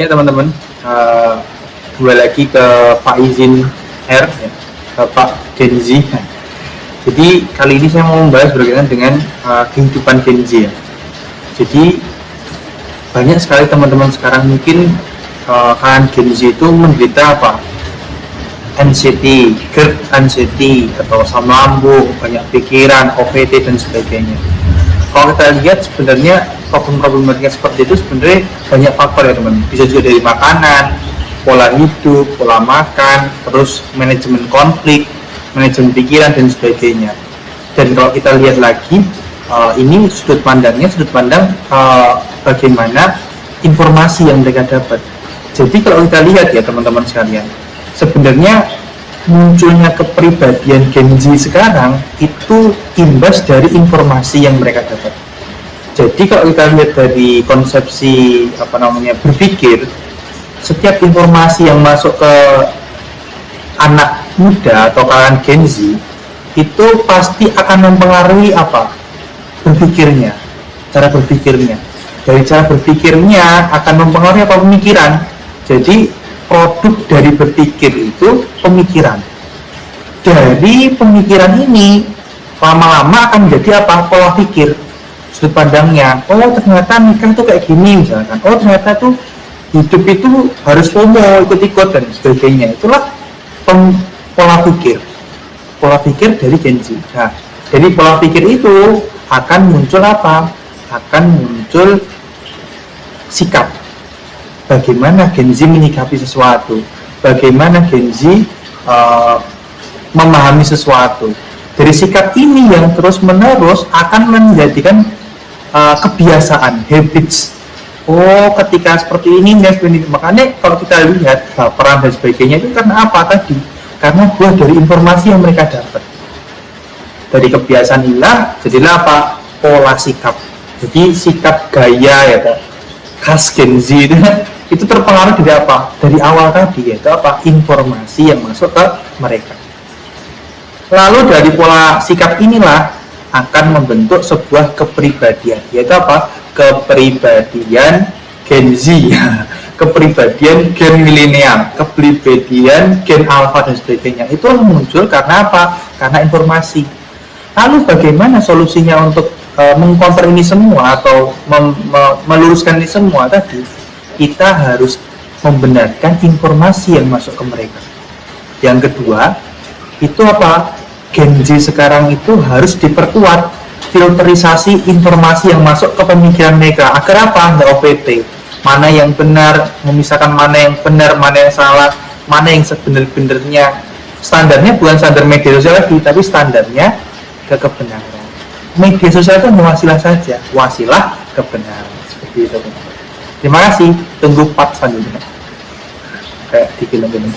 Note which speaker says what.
Speaker 1: Ya teman-teman, kembali lagi ke Pak Izin R, ya, Pak Gen Z. Jadi kali ini saya mau membahas berkaitan dengan kehidupan Gen Z. Ya. Jadi banyak sekali teman-teman sekarang mungkin kalian Gen Z itu menderita apa? Anxiety, GERD anxiety, atau asam lambung, banyak pikiran, OVT dan sebagainya. Kalau kita lihat sebenarnya problem-problematika seperti itu sebenarnya banyak faktor ya teman. Bisa juga dari makanan, pola hidup, pola makan, terus manajemen konflik, manajemen pikiran dan sebagainya. Dan kalau kita lihat lagi, ini sudut pandang bagaimana informasi yang mereka dapat. Jadi kalau kita lihat ya teman-teman sekalian, sebenarnya munculnya kepribadian Gen Z sekarang itu imbas dari informasi yang mereka dapat. Jadi kalau kita lihat dari konsepsi berpikir, setiap informasi yang masuk ke anak muda atau kalangan Gen Z itu pasti akan mempengaruhi berpikirnya, cara berpikirnya. Dari cara berpikirnya akan mempengaruhi pemikiran. Jadi produk dari berpikir itu pemikiran. Dari pemikiran ini lama-lama akan menjadi pola pikir, sudut pandangnya. Oh ternyata nikah tuh kayak gini misalkan. Oh ternyata tuh hidup itu harus FOMO, ikut-ikut dan sebagainya. Itulah pola pikir dari Gen Z. Nah, jadi pola pikir itu akan muncul akan muncul sikap. Bagaimana Gen Z menyikapi sesuatu, bagaimana Gen Z memahami sesuatu. Dari sikap ini yang terus-menerus akan menjadikan kebiasaan, habits. Oh, ketika seperti ini, makanya kalau kita lihat peran dan sebagainya itu karena apa tadi? Karena buah dari informasi yang mereka dapat. Dari kebiasaan inilah, jadilah pola sikap. Jadi sikap gaya ya khas Gen Z itu terpengaruh dari dari awal tadi, yaitu informasi yang masuk ke mereka. Lalu dari pola sikap inilah akan membentuk sebuah kepribadian, yaitu kepribadian Gen Z, kepribadian Gen milenial, kepribadian Gen alpha dan sebagainya. Itu muncul karena karena informasi. Lalu bagaimana solusinya untuk mengcounter ini semua atau meluruskan ini semua tadi? Kita harus membenarkan informasi yang masuk ke mereka. Yang kedua, itu Gen Z sekarang itu harus diperkuat filterisasi informasi yang masuk ke pemikiran mereka. Agar nggak OPT. Mana yang benar, memisahkan mana yang benar, mana yang salah, mana yang sebenar-benarnya. Standarnya bukan standar media sosial lagi, tapi standarnya kebenaran. Media sosial itu wasilah saja, wasilah kebenaran. Seperti itu. Terima kasih, tunggu part selanjutnya kayak di film-film.